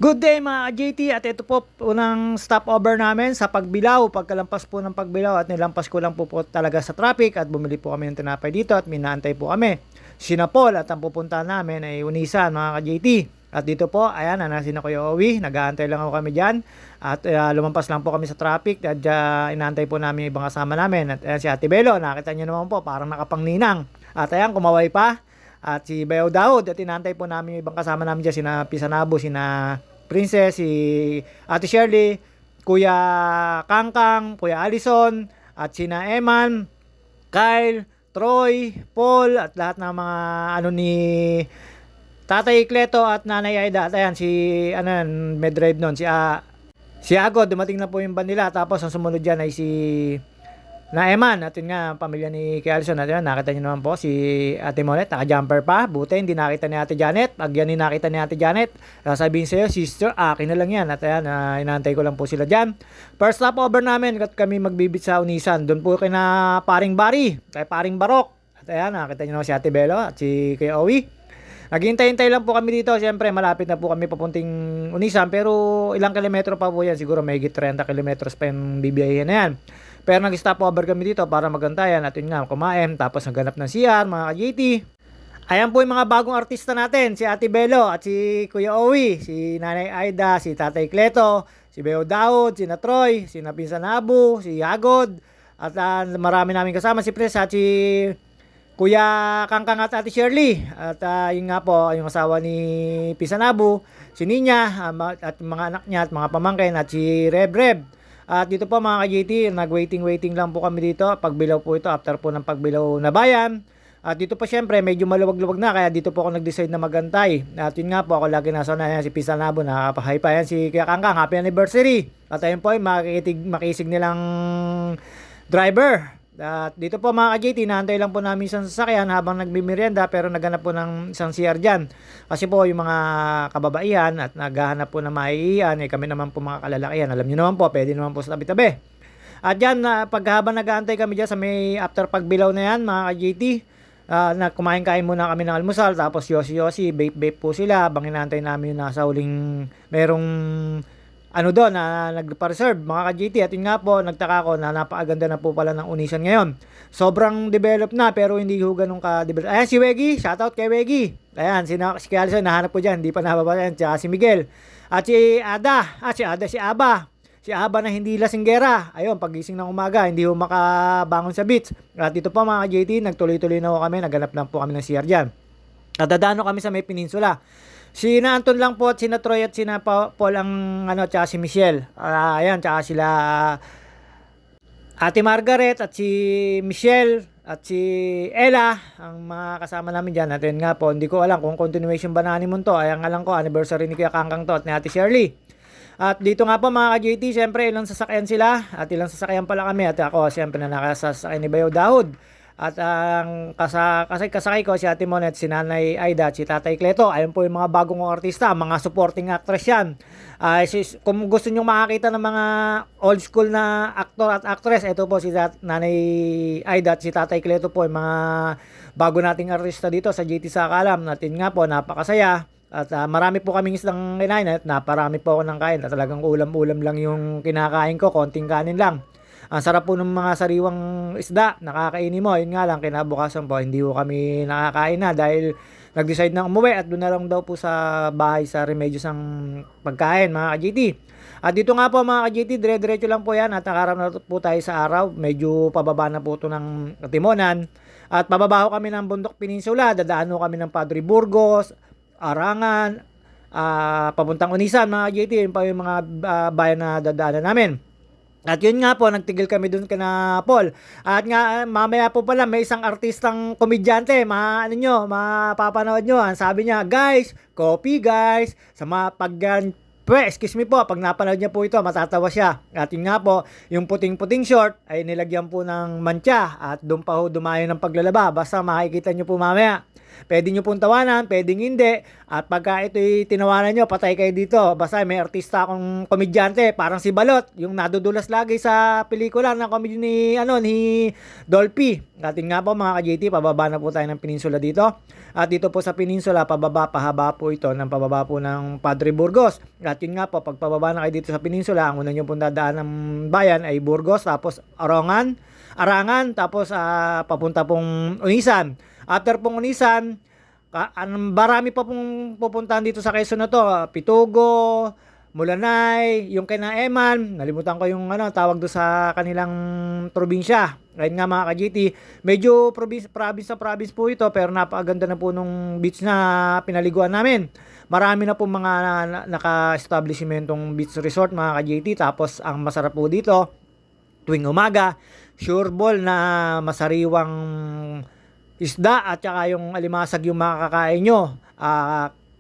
Good day mga JT, at ito po unang stopover namin sa Pagbilao. Pagkalampas po ng Pagbilao at nilampas ko lang po talaga sa traffic at bumili po kami ng tinapay dito at minaantay po kami. Sinapol at ang pupunta namin ay Unisan mga JT. At dito po, ayan, nanasin na Kuya Owi, nag-aantay lang ako kami dyan. At lumampas lang po kami sa traffic at inaantay po namin yung ibang kasama namin. At ayan si Ate Belo, nakita nyo naman po, parang nakapangninang. At ayan, kumaway pa. At si Bayaw Daud, at inaantay po namin yung ibang kasama namin dyan, sina Pisanabo, sina Princess, si Ate Shirley, Kuya Kangkang, Kuya Allison, at sina Eman, Kyle, Troy, Paul, at lahat ng mga ni Tatay Kleto at Nanay Aida. At ayan, si Medred nun, si Agod, dumating na po yung band nila. Tapos ang sumunod dyan ay si Eman, at yun nga, pamilya ni Kuya Alison. At yun, nakita nyo naman po si Ate Monet, naka-jumper pa. Buti, hindi nakita ni Ate Janet. Pag yan nakita ni Ate Janet, sabihin sa'yo, sister, akin na lang yan. At ayan, inaantay ko lang po sila dyan. First stopover namin, at kami magbibit sa Unisan. Doon po kina Paring Bari, kay Paring Barok. At ayan, nakita nyo naman si Ate Belo at si Kuya Owi. Naghihintay-hintay lang po kami dito. Siyempre, malapit na po kami papunting Unisan. Pero ilang kilometro pa po yan. Siguro may 30 kilometros pa yung bibiyahin na yan. Pero nag-stopover kami dito para magantayan. At yun nga, kumain. Tapos naghanap ng CR, mga ka-JT. Ayan po yung mga bagong artista natin. Si Ate Belo at si Kuya Owi. Si Nanay Aida, si Tatay Kleto, si Beo Daud, si Troy, si Pinsan Abu, si Agod. At marami namin kasama. Si Pres at si Kuya Kangkang at Ate Shirley. At yun nga po, yung asawa ni Pisanabu, si Ninya, at mga anak niya at mga pamangkin, at si Reb. At dito po mga ka-JT, nag-waiting lang po kami dito. Pagbilaw po ito, after po ng Pagbilaw na bayan. At dito po syempre, medyo maluwag-luwag na, kaya dito po ako nag-decide na magantay. At yun nga po, ako lagi nasa na yan, si Pisanabu, nakakapahay pa yan, si Kuya Kangkang, happy anniversary. At ayun po, makisig nilang driver. At dito po mga ka-JT, naantay lang po namin isang sasakyan habang nagmimerienda, pero naghanap po ng isang CR dyan. Kasi po yung mga kababaihan at naghahanap po ng maiiyan, kami naman po mga kalalakihan. Alam nyo naman po, pwede naman po sa tabi-tabi. At dyan, habang nag-aantay kami dyan sa may after Pagbilaw na yan mga ka-JT, na kumain-kain muna kami ng almusal, tapos yosi-yosi, vape po sila habang inaantay namin yung nasa huling merong doon na nagpa-reserve mga ka-JT. At yun nga po, nagtaka ko na napakaganda na po pala ng Unisan ngayon. Sobrang develop na pero hindi ho ganun ka-develop. Ayan si Weggy, shoutout kay Weggy. Ayan, si Alison, nahanap ko dyan, hindi pa nababayan. Tsaka si Miguel. At si Aba. Si Aba na hindi lasinggera. Ayun, pagising ng umaga, hindi ho makabangon sa beach. At dito po mga ka-JT, nagtuloy-tuloy na ho kami, naghanap lang po kami ng CR dyan. At dadano kami sa may peninsula. Si Anton lang po at si Troy at si Paul ang tsaka si Michelle. Ayan, tsaka sila Ate Margaret at si Michelle at si Ella ang mga kasama namin dyan. At yun nga po, hindi ko alam kung continuation ba na honeymoon to. Ayan nga lang ko, anniversary ni Kuya Kangkang to at ni Ate Shirley. At dito nga po mga ka-JT, siyempre ilang sasakyan sila at ilang sasakyan pala kami. At ako siyempre na nakasasakyan ni Bayaw Daud. At ang kasakay ko si Ate Monet, si Nanay Aida, si Tatay Kleto. Ayun po yung mga bagong artista, mga supporting actress yan. Kung gusto nyo makakita ng mga old school na actor at actress, ito po si Nanay Aida at si Tatay Kleto po, yung mga bago nating artista dito sa JT Sakalam. Natin nga po, napakasaya. At marami po kaming islang kinain at naparami po ako ng kain. At talagang ulam-ulam lang yung kinakain ko, konting kanin lang. Ang sarap po ng mga sariwang isda, nakakainin mo. Yun nga lang, kinabukasan po, hindi po kami nakakain na dahil nag-decide na umuwi at doon na lang daw po sa bahay sa Remedios ang pagkain, mga ka-JT. At dito nga po mga ka-JT, dire-diretso lang po yan at nakaram na po tayo sa araw. Medyo pababa na po ito ng Timonan. At pababaho kami ng Bundok Peninsula, dadaano kami ng Padre Burgos, Arangan, papuntang Unisan, mga ka-JT. Yun pa yung mga bayan na dadaanan namin. At yun nga po, nagtigil kami dun kana Paul. At nga, mamaya po pala, may isang artistang komedyante, mapapanood nyo. Ang sabi niya, guys, copy guys. Sa mga excuse me po, pag napanood niya po ito, matatawa siya. At yun nga po, yung puting-puting short ay nilagyan po ng mantsa. At doon pa ho dumayo ng paglalaba. Basta makikita nyo po mamaya. Pwede nyo pong tawanan, pwedeng hindi. At pagka ito'y tinawanan nyo, patay kayo dito. Basta may artista akong komedyante, parang si Balot, yung nadudulas lagi sa pelikula ng komedya ni Dolphy. Atin nga po mga ka-JT, pababa na po tayo ng peninsula dito. At dito po sa peninsula, pahaba po ito ng pababa po ng Padre Burgos. At yun nga po, pag pababa na kayo dito sa peninsula, ang una nyo pong dadaan ng bayan ay Burgos, tapos Arangan, tapos papunta pong Unisan. After pong Unisan, marami pa pong pupuntahan dito sa Quezon na to. Pitugo, Mulanay, yung kina Eman, nalimutan ko yung tawag do sa kanilang probinsya. Ngayon nga mga ka-GT, medyo province po ito, pero napakaganda na po nung beach na pinaliguan namin. Marami na po mga naka-establishmentong beach resort mga ka-GT. Tapos ang masarap po dito, tuwing umaga, sure ball na masariwang isda at saka yung alimasag yung makakakain nyo.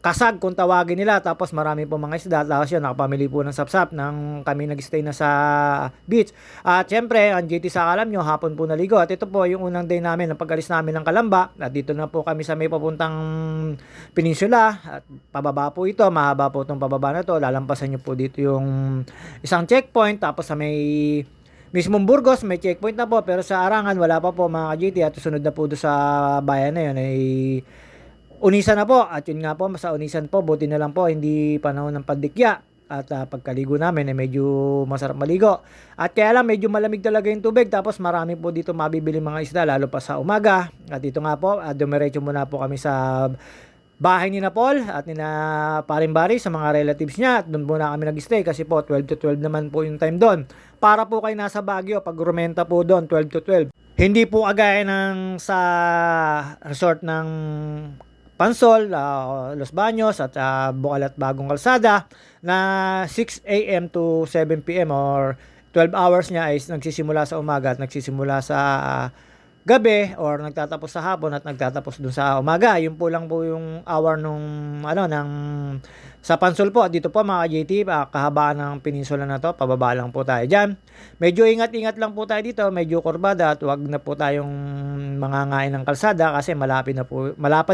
Kasag kung tawagin nila, tapos marami po mga isda. Tapos yun, nakapamili po ng sapsap nang kami nag-stay na sa beach. At syempre, ang JT sa alam nyo, hapon po naligo. At ito po yung unang day namin ng pag-alis namin ng Kalamba. At dito na po kami sa may papuntang peninsula. At pababa po ito, mahaba po itong pababa na to. Lalampasan nyo po dito yung isang checkpoint. Tapos sa may mismong Burgos, may checkpoint na po, pero sa Arangan wala pa po mga ka-GT. At susunod na po doon sa bayan na yun ay Unisan na po. At yun nga po, sa Unisan po, buti na lang po hindi panahon ng pandikya. At pagkaligo namin ay medyo masarap maligo. At kaya lang medyo malamig talaga yung tubig. Tapos marami po dito mabibili mga isda, lalo pa sa umaga. At dito nga po, dumiretso muna po kami sa bahay ni Paul at ni Paring Bari sa mga relatives niya. At doon muna kami nag-stay kasi po 12 to 12 naman po yung time doon. Para po kayo nasa Baguio, pag rumenta po doon 12 to 12. Hindi po agaya ng sa resort ng Pansol, Los Baños at Bukalat Bagong Kalsada na 6 a.m. to 7 p.m. or 12 hours niya ay nagsisimula sa umaga at nagsisimula sa gabi or nagtatapos sa hapon at nagtatapos dun sa umaga. Yun po lang po yung hour nung sa Pansol po. Dito po mga JT, kahabaan ng peninsula na to, pababa lang po tayo dyan. Medyo ingat-ingat lang po tayo dito, medyo kurbada at wag na po tayong mangangain ng kalsada kasi malapad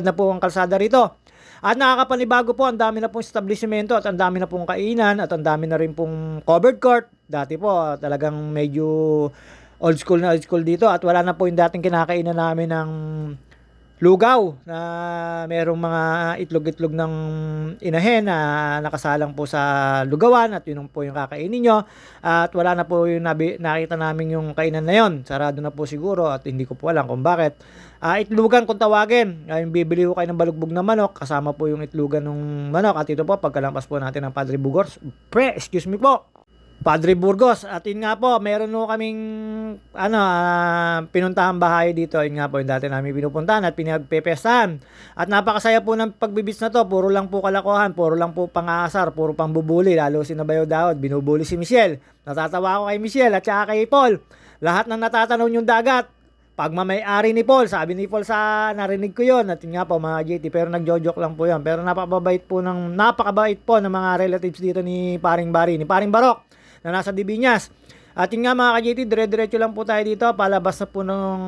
na po ang kalsada rito. At nakakapanibago po, ang dami na pong establishmento at ang dami na pong kainan at ang dami na rin pong covered court. Dati po talagang medyo old school dito at wala na po yung dating kinakainan namin ng lugaw na merong mga itlog-itlog ng inahen na nakasalang po sa lugawan at yun po yung kakainin nyo. At wala na po yung nakita namin yung kainan na yun. Sarado na po siguro at hindi ko po alam kung bakit. Itlogan kung tawagin. Yung bibili ko kayo ng balugbog na manok, kasama po yung itlogan ng manok. At ito po, pagkalampas po natin ng Padre Burgos. Excuse me po. Padre Burgos. At yun nga po, meron po kaming pinuntahan bahay dito. Yun nga po, yung dati namin pinupuntahan at pinagpepestahan. At napakasaya po ng pagbibits na to. Puro lang po kalakohan, puro lang po pang-aasar, puro pang bubuli. Lalo si Nabayo Daod, binubuli si Michelle. Natatawa ako kay Michelle at saka kay Paul. Lahat ng natatanaw yung dagat. Pagmamay-ari ni Paul, sabi ni Paul sa narinig ko yon. At yun nga po mga JT, pero nagjo-joke lang po yan. Pero napakabait po ng mga relatives dito ni Paring Bari, ni Paring Barok na nasa Dibiñas. At yun nga mga ka-JT, dire-diretso lang po tayo dito, palabas na po ng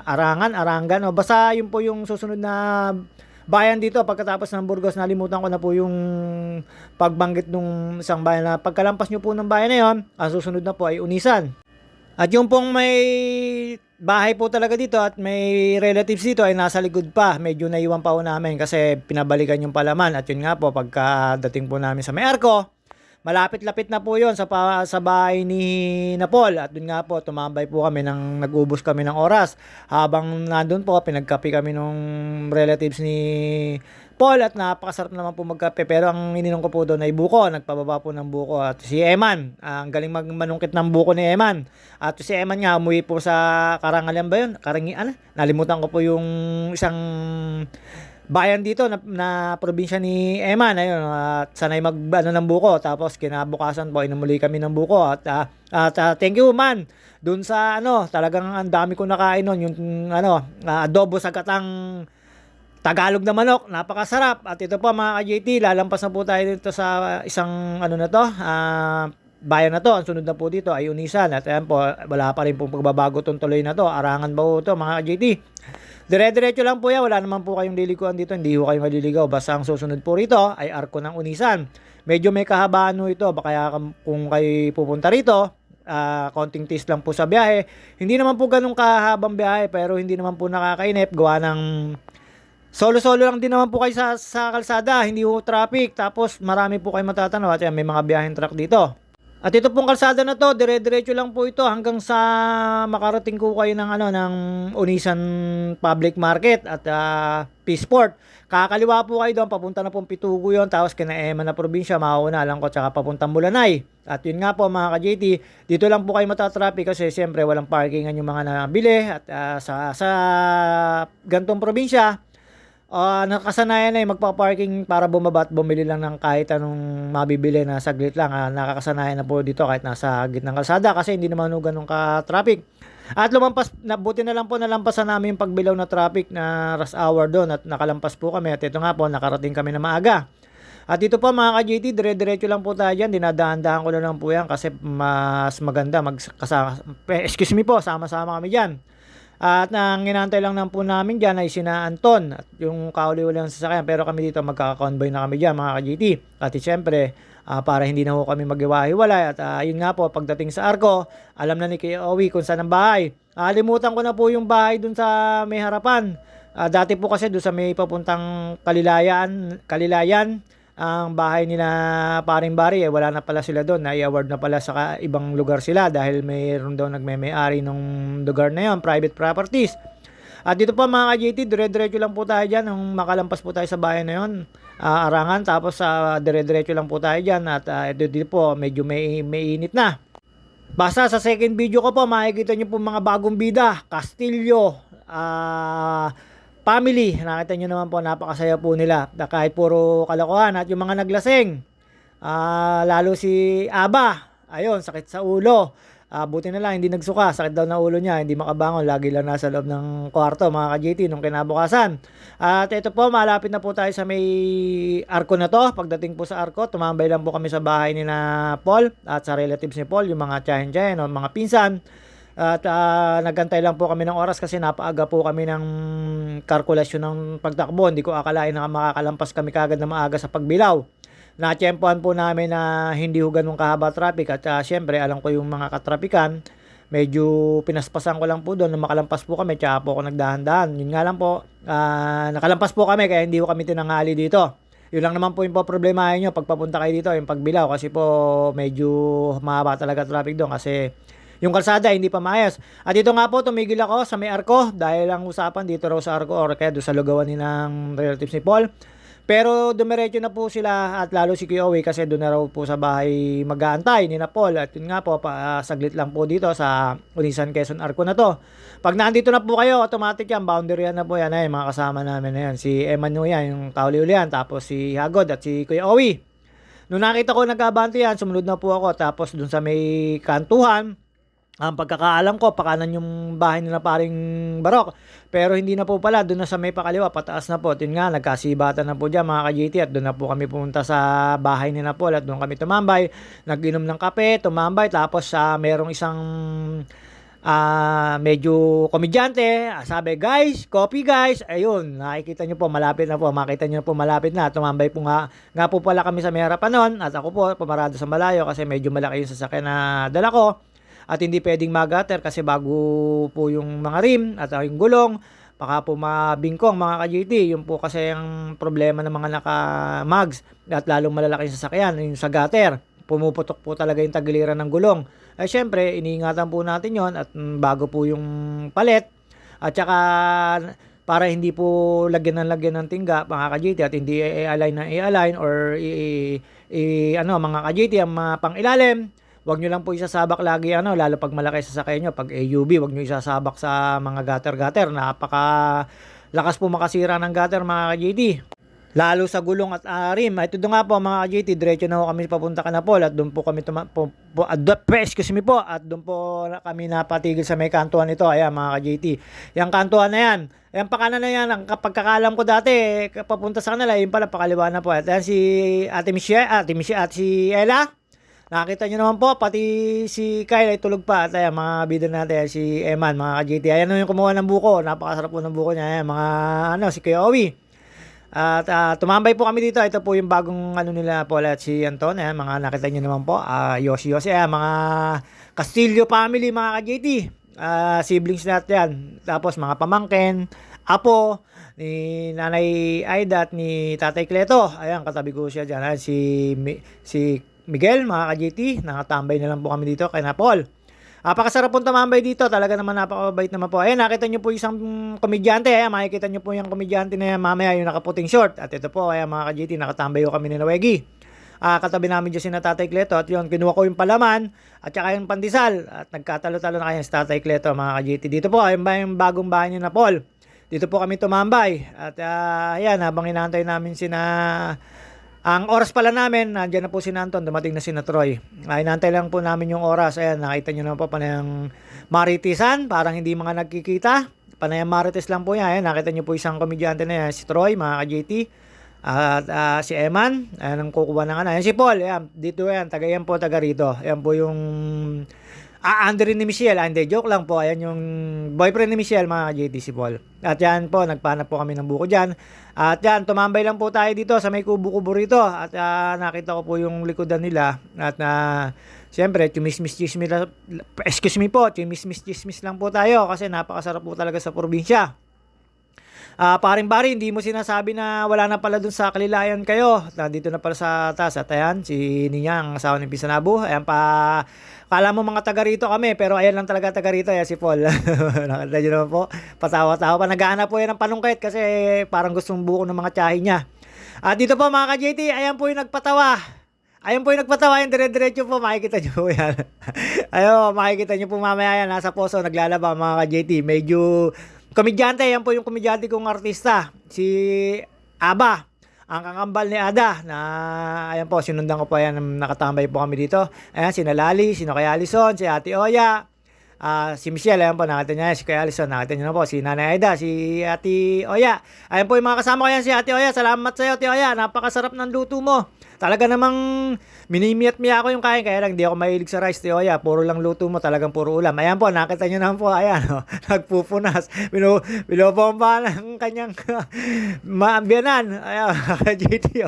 Arangan, o basta yun po yung susunod na bayan dito. Pagkatapos ng Burgos, nalimutan ko na po yung pagbanggit ng isang bayan na pagkalampas nyo po ng bayan na yun, ang susunod na po ay Unisan. At yung pong may bahay po talaga dito at may relatives dito ay nasa likod pa. Medyo naiwan pa po namin kasi pinabalikan yung palaman. At yun nga po, pagkadating po namin sa may arko, malapit-lapit na po yon sa bahay ni Napol. At dun nga po, tumambay po kami, nag-ubos kami ng oras. Habang nandun po, pinagkape kami nung relatives ni Paul at napakasarap naman po magkape. Pero ang ininom ko po doon ay buko. Nagpababa po ng buko. At si Eman, ang galing manungkit ng buko ni Eman. At si Eman nga, umuwi po sa Karangalan ba yun? Nalimutan ko po yung isang bayan dito na probinsya ni Eman. Ayun, at sanay ng buko. Tapos kinabukasan po, inumuli kami ng buko. At thank you man. Doon sa talagang ang dami ko nakain noon. Yung adobo sa katang Tagalog na manok, napakasarap. At ito po mga ka-JT, lalampas na po tayo dito sa isang bayan na to. Ang sunod na po dito ay Unisan. At ayan po, wala pa rin pong pagbabago itong tuloy na to. Arangan ba po ito mga ka-JT? Dire-diretso lang po yan, wala naman po kayong lilikuan dito, hindi ho kayo maliligaw. Basta ang susunod po rito ay arko ng Unisan. Medyo may kahabaan ho ito, kaya kung kayo pupunta rito, konting tiis lang po sa biyahe. Hindi naman po ganun kahabang biyahe, pero hindi naman po nakakainip, gawa ng solo-solo lang din naman po kayo sa kalsada, hindi ho traffic. Tapos marami po kayo matatanaw at yan, may mga biyaheng truck dito. At ito pong kalsada na to, dire-diretso lang po ito hanggang sa makarating ko kayo ng Unisan Public Market at Peaceport. Kakaliwa po kayo doon, papunta na pong Pitugo yon, tapos kina Ema na probinsya, mauna lang ko, tsaka papuntang Mulanay. At yun nga po mga ka-JT, dito lang po kayo matatraffic kasi siyempre walang parkingan yung mga nabili at sa gantong probinsya. Nakasanayan na magpa-parking para bumaba at bumili lang ng kahit anong mabibili na saglit lang. Nakakasanayan na po dito kahit nasa gitnang kalsada kasi hindi naman ganun ka-traffic. At buti na lang po nalampasan namin yung pagbilaw na traffic na rush hour doon at nakalampas po kami. At ito nga po, nakarating kami na maaga. At dito po mga ka-JT, dire-diretso lang po tayo dyan. Dinadahan-dahan ko lang po yan kasi mas maganda sama-sama kami dyan. At ang inantay lang po namin dyan ay sina Anton at yung kauli-uli ng sasakyan, pero kami dito magkaka-convoy na kami dyan mga ka-GT. At siyempre, para hindi na ho kami mag-iwahiwalay at yun nga po, pagdating sa Arco, alam na ni Kuya Owie kung saan ang bahay. Limutan ko na po yung bahay dun sa may harapan. Dati po kasi dun sa may papuntang Kalilayan, ang bahay nila paring Bari, wala na pala sila doon, na-award na pala sa ibang lugar sila dahil mayroon daw nagme-may-ari nung lugar na yon, private properties. At dito po mga ka-JT, dire-diretso lang po tayo dyan, nung makalampas po tayo sa bahay na yon, Arangan, tapos dire-diretso lang po tayo dyan at dito po medyo may init na. Basta sa second video ko po, makikita nyo po mga bagong bida, Castillo, family, nakita nyo naman po, napakasaya po nila. Kahit puro kalokohan at yung mga naglasing. Lalo si Aba, ayun, sakit sa ulo. Buti na lang, hindi nagsuka, sakit daw na ulo niya, hindi makabangon, lagi lang nasa loob ng kwarto, mga ka-JT, nung kinabukasan. At ito po, malapit na po tayo sa may Arco na to. Pagdating po sa Arco, tumambay lang po kami sa bahay ni na Paul at sa relatives ni Paul, yung mga tiyahin-tiyahin o mga pinsan. At nagantay lang po kami ng oras kasi napaaga po kami ng kalkulasyon ng pagtakbo. Hindi ko akalain na makakalampas kami kagad na maaga sa pagbilaw. Natsyempohan po namin na hindi ho ganun kahaba traffic at syempre alam ko yung mga katrapikan. Medyo pinaspasan ko lang po doon na makalampas po kami, tsaka po ako nagdahan-dahan. Yun nga lang po, nakalampas po kami kaya hindi ko kami tinanghali dito. Yun lang naman po yung problemahin nyo pagpapunta kayo dito, yung pagbilaw, kasi po medyo mahaba talaga traffic doon kasi yung kalsada hindi pa maayos. At dito nga po, tumigil ako sa may Arco dahil ang usapan dito raw sa Arco or kaya doon sa lugawan ni ng relatives ni Paul. Pero dumiretso na po sila at lalo si Kuya Owie kasi doon na raw po sa bahay mag-aantay ni na Paul. At yun nga po, saglit lang po dito sa Unisan Quezon Arco na to. Pag nandito na po kayo, automatic yan, boundary yan na po yan. Ay, mga kasama namin na yan. Si Emmanuel yan, yung kauli-ulian, tapos si Hagod at si Kuya Owie. Nung nakita ko nagkabante yan, sumunod na po ako. Tapos doon sa may kantuhan, ang pagkakaalam ko, pakanan yung bahay nila paring Barok. Pero hindi na po pala, doon na sa may pakaliwa, pataas na po. Yun nga, nagkasibatan na po dyan mga ka-JT at doon na po kami pumunta sa bahay ni Paul at doon kami tumambay. Nag-inom ng kape, tumambay, tapos merong isang medyo komedyante, sabi, guys, coffee guys. Ayun, nakikita nyo po, malapit na po, makita nyo po, malapit na. Tumambay po nga po pala kami sa may harapan nun at ako po, pumarado sa malayo kasi medyo malaki yung sasakyan na dala ko. At hindi pwedeng magater kasi bago po yung mga rim at yung gulong, baka po mabingkong mga ka-JT. Yung po kasi ang problema ng mga naka-mags at lalong malalaki yung sasakyan, yung sa gutter. Pumuputok po talaga yung tagiliran ng gulong. Ay syempre, iniingatan po natin yon at bago po yung palet. At saka para hindi po lagyan ng tingga mga ka-JT at hindi i-align or mga ka-JT ang mga pang-ilalim. Huwag nyo lang po isasabak lagi lalo pag malaki sasakyan nyo, pag AUV, huwag nyo isasabak sa mga gutter. Lakas po makasira ng gutter mga ka-JT. Lalo sa gulong at rim. Ito doon nga po mga ka-JT, diretso na ho kami papunta ka na po at doon po kami at doon po kami napatigil sa may kantuan nito. Ayan mga ka-JT. Yung kantuan na yan. Ayan pakanan na yan. Ang pagkakalam ko dati, papunta sa kanila, yun pala pakaliwa na po. At ayan si Ate Michelle at si Ella. Nakita nyo naman po, pati si Kyle ay tulog pa. At ayan, mga bida natin, si Eman, mga ka-JT. Ayan yung kumuha ng buko. Napakasarap po ng buko niya. Ayan, mga si Kuya Owi. At tumambay po kami dito. Ito po yung bagong nila, Paul at si Anton. Ayan, mga nakita nyo naman po. Yosi. Ayan, mga Castillo family, mga ka-JT. Siblings natin yan. Tapos mga pamangkin, apo, ni Nanay Aida at ni Tatay Cleto. Ayan, katabi ko siya dyan. Ayan, si Miguel, mga ka-JT, nakatambay na lang po kami dito kay Napol. Napakasarap pong tumambay dito. Talaga naman napakabait naman po. Ayan, nakita nyo po isang komedyante. Ayan, makikita nyo po yung komedyante na yan mamaya, yung nakaputing short. At ito po, ayan mga ka-JT, nakatambay ko kami ni Nawegi. Katabi namin dyan si Tatay Cleto. At yun, kinuha ko yung palaman at saka yung pandesal. At nagkatalo-talo na kayo si Tatay Cleto, mga ka-JT. Dito po, ayan ba yung bagong bahay ni Napol. Dito po kami tumambay. At ayan, habang inaantay namin ang oras pala namin, nandiyan na po si Anton, dumating na si Troy. Inaantay lang po namin yung oras. Ayan, nakita nyo naman po panayang maritisan, parang hindi mga nagkikita. Panayang marites lang po yan. Ayan, nakita nyo po isang komedyante na yan, si Troy, mga ka-JT. At si Eman, ayan ang kukuha ng Ayan si Paul, ayan, dito yan, yan po, taga rito. Ayan po yung under ni Michelle. Hindi, joke lang po. Ayan yung boyfriend ni Michelle, mga JT, si Paul. At yan po, nagpanap po kami ng buko dyan. At yan, tumambay lang po tayo dito sa may kubo-kubo rito. At nakita ko po yung likodan nila. At siyempre, chumismis-chismis lang. Excuse me po, chumismis-chismis lang po tayo. Kasi napakasarap po talaga sa probinsya. Paring-bari, hindi mo sinasabi na wala na pala dun sa Kalilayan kayo. Nandito na pala sa taas. At ayan, si Ninya, ang asawa ni Pisanabu. Ayan pa, kala mo mga taga rito kami, pero ayan lang talaga taga rito. Ayan si Paul. Nakita nyo naman po, patawa-tawa pa. Naghahanap po yan ng panungkit kasi parang gustong buko ng mga tiyahin niya. Dito po mga ka-JT, ayan po yung nagpatawa. Ayun po yung nagpatawa, yung dire-diretso po, makikita nyo po yan. Ayun, makikita nyo po mamaya yan, nasa poso, naglalaba mga ka-JT. Medyo komedyante, yan po yung komedyante kong artista, si Aba, ang kakambal ni Ada, na ayan po, sinundan ko po yan, nakatambay po kami dito. Ayan, si Nalali, si Kay Alison, si Ate Oya, si Michelle, ayan po, nakita niya, si Kay Alison, nakita niyo na po, si Nanay Aida, si Ate Oya. Ayan po yung mga kasama ko yan, si Ate Oya, salamat sa iyo, Ate Oya, napakasarap ng luto mo. Talaga namang minimiyat-miya ako yung kain, kaya lang di ako mahilig sa rice, Ate Oya, puro lang luto mo, talagang puro ulam. Ayan po, nakita niyo naman po, ayan, nagpupunas, binobomba ng kanyang maambiyanan. Ayan, JT,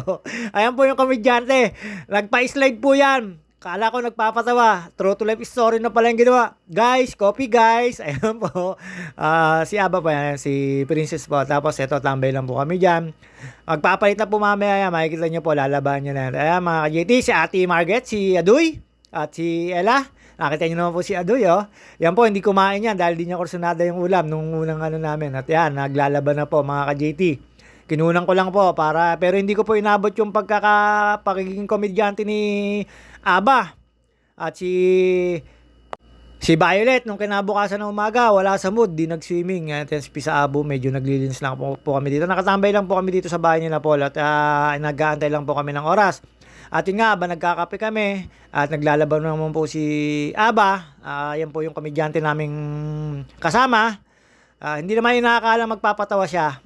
ayan po yung komedyante, nagpa-slide po yan. Kala ko nagpapatawa. True to life story na pala yung ginawa. Guys, copy guys. Ayan po. Si Aba pa yan, si Princess po. Tapos ito, tambay lang po kami dyan. Magpapalit na po mamaya. Makikita nyo po, lalaban nyo na. Ayan mga ka-JT, si Ate Margaret, si Adoy, at si Ella. Nakita nyo naman po si Adoy, Yan po, hindi kumain yan dahil di niya kursunada yung ulam nung unang namin. At yan, naglalaban na po mga ka-JT. Kinunan ko lang po pero hindi ko po inabot yung pagiging komedyante ni Aba. At si Violet, nung kinabukasan ng umaga, wala sa mood, di nag-swimming. At si Pisaabu, medyo naglilins lang po kami dito. Nakatambay lang po kami dito sa bahay nila, Paul. At nag-aantay lang po kami ng oras. At yun nga, nagkakape kami. At naglalaban naman po si Aba. Yan po yung komedyante naming kasama. Hindi naman yung nakakala magpapatawa siya.